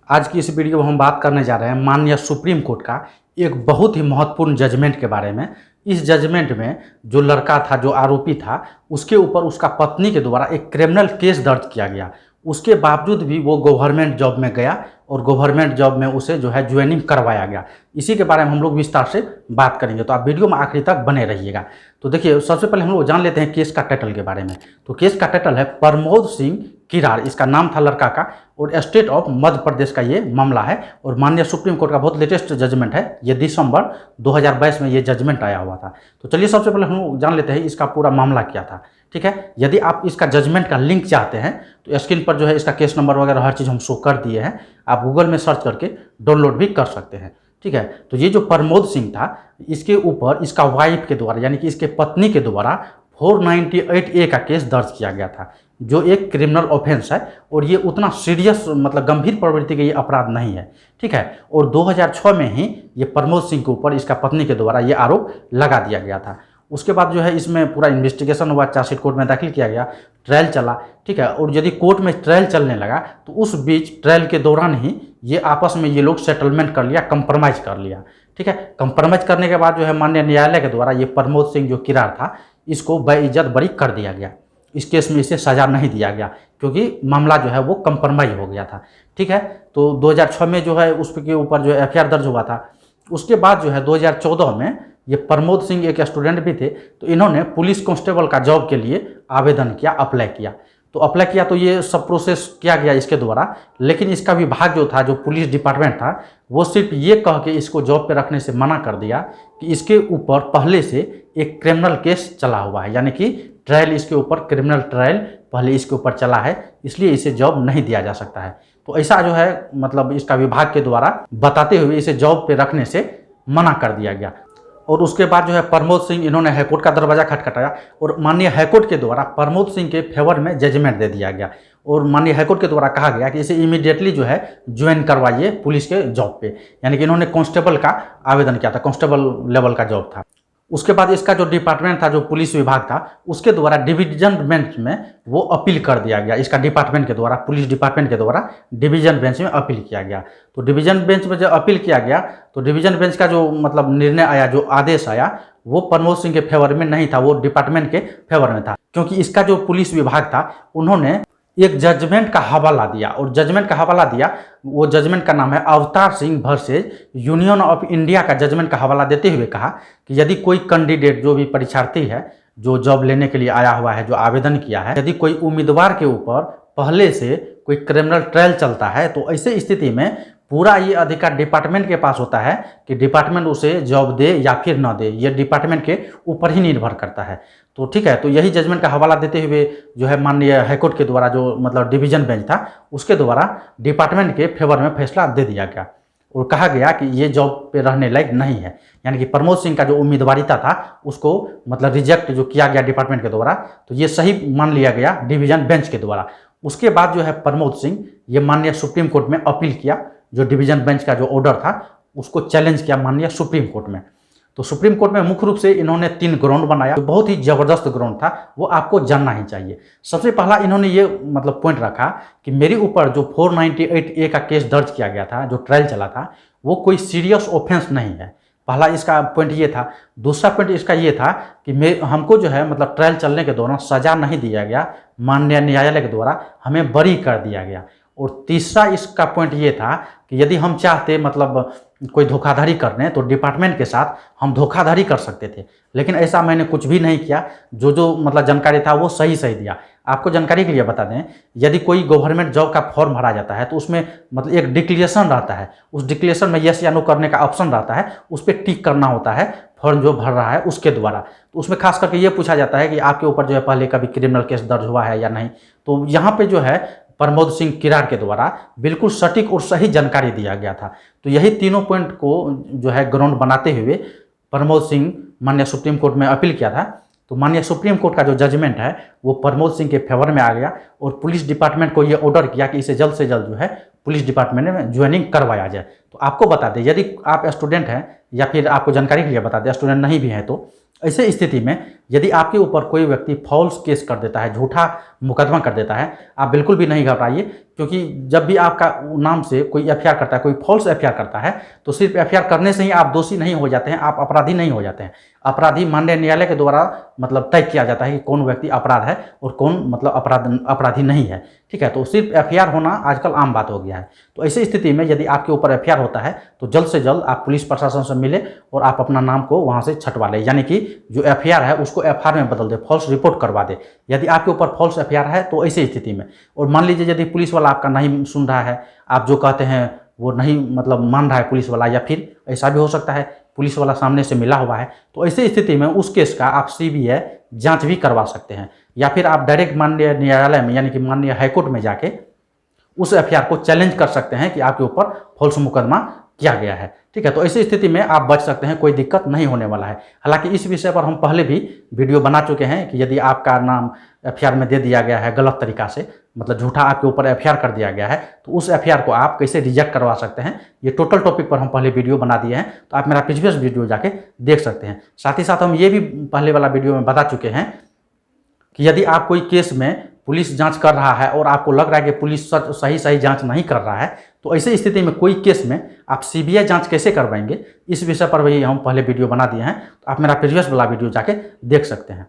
आज की इस वीडियो में हम बात करने जा रहे हैं माननीय सुप्रीम कोर्ट का एक बहुत ही महत्वपूर्ण जजमेंट के बारे में। इस जजमेंट में जो लड़का था, जो आरोपी था, उसके ऊपर उसका पत्नी के द्वारा एक क्रिमिनल केस दर्ज किया गया। उसके बावजूद भी वो गवर्नमेंट जॉब में गया और गवर्नमेंट जॉब में उसे जो है ज्वाइनिंग करवाया गया। इसी के बारे में हम लोग विस्तार से बात करेंगे, तो आप वीडियो में आखिरी तक बने रहिएगा। तो देखिए, सबसे पहले हम लोग जान लेते हैं केस का टाइटल के बारे में। तो केस का टाइटल है प्रमोद सिंह किरार, इसका नाम था लड़का का, और स्टेट ऑफ मध्य प्रदेश का ये मामला है। और माननीय सुप्रीम कोर्ट का बहुत लेटेस्ट जजमेंट है, ये दिसंबर 2022 में ये जजमेंट आया हुआ था। तो चलिए सबसे पहले हम जान लेते हैं इसका पूरा मामला क्या था। ठीक है, यदि आप इसका जजमेंट का लिंक चाहते हैं तो स्क्रीन पर जो है इसका केस नंबर वगैरह हर चीज़ हम शो कर दिए हैं, आप गूगल में सर्च करके डाउनलोड भी कर सकते हैं। ठीक है, तो ये जो प्रमोद सिंह था, इसके ऊपर इसका वाइफ के द्वारा यानी कि इसके पत्नी के द्वारा 498A का केस दर्ज किया गया था, जो एक क्रिमिनल ऑफेंस है। और ये उतना सीरियस मतलब गंभीर प्रवृत्ति का ये अपराध नहीं है। ठीक है, और 2006 में ही ये प्रमोद सिंह के ऊपर इसका पत्नी के द्वारा ये आरोप लगा दिया गया था। उसके बाद जो है इसमें पूरा इन्वेस्टिगेशन हुआ, चार्जशीट कोर्ट में दाखिल किया गया, ट्रायल चला। ठीक है, और यदि कोर्ट में ट्रायल चलने लगा तो उस बीच ट्रायल के दौरान ही ये आपस में ये लोग सेटलमेंट कर लिया, कंप्रोमाइज़ कर लिया। ठीक है, कंप्रोमाइज़ करने के बाद जो है माननीय न्यायालय के द्वारा ये प्रमोद सिंह जो किरार था, इसको बेइज्जत बरी कर दिया गया। इस केस में इसे सज़ा नहीं दिया गया क्योंकि मामला जो है वो कंप्रोमाइज़ हो गया था। ठीक है, तो 2006 में जो है उसके ऊपर जो FIR दर्ज हुआ था। उसके बाद जो है 2014 में ये प्रमोद सिंह एक स्टूडेंट भी थे, तो इन्होंने पुलिस कांस्टेबल का जॉब के लिए आवेदन किया, अप्लाई किया। तो अप्लाई किया तो ये सब प्रोसेस किया गया इसके द्वारा, लेकिन इसका विभाग जो था, जो पुलिस डिपार्टमेंट था, वो सिर्फ ये कह के इसको जॉब पे रखने से मना कर दिया कि इसके ऊपर पहले से एक क्रिमिनल केस चला हुआ है, यानी कि ट्रायल इसके ऊपर, क्रिमिनल ट्रायल पहले इसके ऊपर चला है, इसलिए इसे जॉब नहीं दिया जा सकता है। तो ऐसा जो है मतलब इसका विभाग के द्वारा बताते हुए इसे जॉब पे रखने से मना कर दिया गया। और उसके बाद जो है प्रमोद सिंह, इन्होंने हाईकोर्ट का दरवाजा खटखटाया और माननीय हाईकोर्ट के द्वारा प्रमोद सिंह के फेवर में जजमेंट दे दिया गया। और माननीय हाईकोर्ट के द्वारा कहा गया कि इसे इमीडिएटली जो है ज्वाइन करवाइए पुलिस के जॉब पे, यानी कि इन्होंने कांस्टेबल का आवेदन किया था, कांस्टेबल लेवल का जॉब था। उसके बाद इसका जो डिपार्टमेंट था, जो पुलिस विभाग था, उसके द्वारा डिवीजन बेंच में वो अपील कर दिया गया। इसका डिपार्टमेंट के द्वारा, पुलिस डिपार्टमेंट के द्वारा डिवीजन बेंच में अपील किया गया। तो डिवीजन बेंच में जब अपील किया गया तो डिवीजन बेंच का जो मतलब निर्णय आया, जो आदेश आया, वो प्रमोद सिंह के फेवर में नहीं था, वो डिपार्टमेंट के फेवर में था। क्योंकि इसका जो पुलिस विभाग था, उन्होंने एक जजमेंट का हवाला दिया, और जजमेंट का हवाला दिया, वो जजमेंट का नाम है Avtar Singh versus union of India का जजमेंट का हवाला देते हुए कहा कि यदि कोई कैंडिडेट, जो भी परीक्षार्थी है, जो जॉब लेने के लिए आया हुआ है, जो आवेदन किया है, यदि कोई उम्मीदवार के ऊपर पहले से कोई क्रिमिनल ट्रायल चलता है, तो ऐसे स्थिति में पूरा ये अधिकार डिपार्टमेंट के पास होता है कि डिपार्टमेंट उसे जॉब दे या फिर न दे, ये डिपार्टमेंट के ऊपर ही निर्भर करता है। तो ठीक है, तो यही जजमेंट का हवाला देते हुए जो है माननीय हाईकोर्ट के द्वारा, जो मतलब डिवीजन बेंच था, उसके द्वारा डिपार्टमेंट के फेवर में फैसला दे दिया गया और कहा गया कि ये जॉब पे रहने लायक नहीं है। यानी कि प्रमोद सिंह का जो उम्मीदवारिता था उसको मतलब रिजेक्ट जो किया गया डिपार्टमेंट के द्वारा, तो ये सही मान लिया गया डिवीजन बेंच के द्वारा। उसके बाद जो है प्रमोद सिंह ये माननीय सुप्रीम कोर्ट में अपील किया, जो डिवीजन बेंच का जो ऑर्डर था उसको चैलेंज किया माननीय सुप्रीम कोर्ट में। तो सुप्रीम कोर्ट में मुख्य रूप से इन्होंने 3 ग्राउंड बनाया, जो बहुत ही जबरदस्त ग्राउंड था, वो आपको जानना ही चाहिए। सबसे पहला इन्होंने ये मतलब पॉइंट रखा कि मेरे ऊपर जो 498A का केस दर्ज किया गया था, जो ट्रायल चला था, वो कोई सीरियस ऑफेंस नहीं है। पहला इसका पॉइंट ये था। दूसरा पॉइंट इसका ये था कि हमको जो है मतलब ट्रायल चलने के दौरान सज़ा नहीं दिया गया, माननीय न्यायालय के द्वारा हमें बरी कर दिया गया। और तीसरा इसका पॉइंट ये था कि यदि हम चाहते मतलब कोई धोखाधड़ी करने, तो डिपार्टमेंट के साथ हम धोखाधड़ी कर सकते थे, लेकिन ऐसा मैंने कुछ भी नहीं किया। जो मतलब जानकारी था वो सही दिया। आपको जानकारी के लिए बता दें, यदि कोई गवर्नमेंट जॉब का फॉर्म भरा जाता है तो उसमें मतलब एक डिक्लेरेशन रहता है, उस डिक्लेरेशन में यस या नो करने का ऑप्शन रहता है, उस पर टिक करना होता है फॉर्म जो भर रहा है उसके द्वारा। तो उसमें खास करके ये पूछा जाता है कि आपके ऊपर जो है पहले कभी क्रिमिनल केस दर्ज हुआ है या नहीं। तो यहाँ पे जो है प्रमोद सिंह किरार के द्वारा बिल्कुल सटीक और सही जानकारी दिया गया था। तो यही तीनों पॉइंट को जो है ग्राउंड बनाते हुए प्रमोद सिंह माननीय सुप्रीम कोर्ट में अपील किया था। तो माननीय सुप्रीम कोर्ट का जो जजमेंट है वो प्रमोद सिंह के फेवर में आ गया, और पुलिस डिपार्टमेंट को ये ऑर्डर किया कि इसे जल्द से जल्द जो है पुलिस डिपार्टमेंट में ज्वाइनिंग करवाया जाए। तो आपको बता दें, यदि आप स्टूडेंट हैं या फिर आपको जानकारी के लिए बता दें, स्टूडेंट नहीं भी हैं, तो ऐसे स्थिति में यदि आपके ऊपर कोई व्यक्ति फॉल्स केस कर देता है, झूठा मुकदमा कर देता है, आप बिल्कुल भी नहीं घबराइए, क्योंकि जब भी आपका नाम से कोई एफआईआर करता है, कोई फॉल्स एफआईआर करता है, तो सिर्फ एफआईआर करने से ही आप दोषी नहीं हो जाते हैं, आप अपराधी नहीं हो जाते हैं। अपराधी माननीय न्यायालय के द्वारा मतलब तय किया जाता है कि कौन व्यक्ति अपराध है और कौन मतलब अपराधी नहीं है। ठीक है, तो सिर्फ एफआईआर होना आजकल आम बात हो गया है। तो ऐसी स्थिति में यदि आपके ऊपर एफआईआर होता है तो जल्द से जल्द आप पुलिस प्रशासन से मिले और आप अपना नाम को वहाँ से छटवा लें, यानी कि जो एफआईआर है उसको एफआईआर में बदल दे, फॉल्स रिपोर्ट करवा दे यदि आपके ऊपर फॉल्स एफआईआर है। तो ऐसी स्थिति में, और मान लीजिए यदि पुलिस वाला आपका नहीं सुन रहा है, आप जो कहते हैं वो नहीं मतलब मान रहा है पुलिस वाला, या फिर ऐसा भी हो सकता है पुलिस वाला सामने से मिला हुआ है, तो ऐसी स्थिति में उस केस का आप सीबीआई जांच भी करवा सकते हैं, या फिर आप डायरेक्ट माननीय न्यायालय में यानी कि माननीय हाईकोर्ट में जाके उस एफआईआर को चैलेंज कर सकते हैं कि आपके ऊपर फॉल्स मुकदमा किया गया है। ठीक है, तो ऐसी स्थिति में आप बच सकते हैं, कोई दिक्कत नहीं होने वाला है। हालांकि इस विषय पर हम पहले भी वीडियो बना चुके हैं कि यदि आपका नाम एफआईआर में दे दिया गया है गलत तरीका से, मतलब झूठा आपके ऊपर एफआईआर कर दिया गया है, तो उस एफआईआर को आप कैसे रिजेक्ट करवा सकते हैं, ये टोटल टॉपिक पर हम पहले वीडियो बना दिए हैं, तो आप मेरा प्रीवियस वीडियो जाके देख सकते हैं। साथ ही साथ हम ये भी पहले वाला वीडियो में बता चुके हैं कि यदि आप कोई केस में पुलिस जांच कर रहा है और आपको लग रहा है कि पुलिस सही जांच नहीं कर रहा है, तो ऐसी स्थिति में कोई केस में आप सीबीआई जांच कैसे करवाएंगे, इस विषय पर भी हम पहले वीडियो बना दिए हैं, तो आप मेरा प्रीवियस वाला वीडियो जाके देख सकते हैं।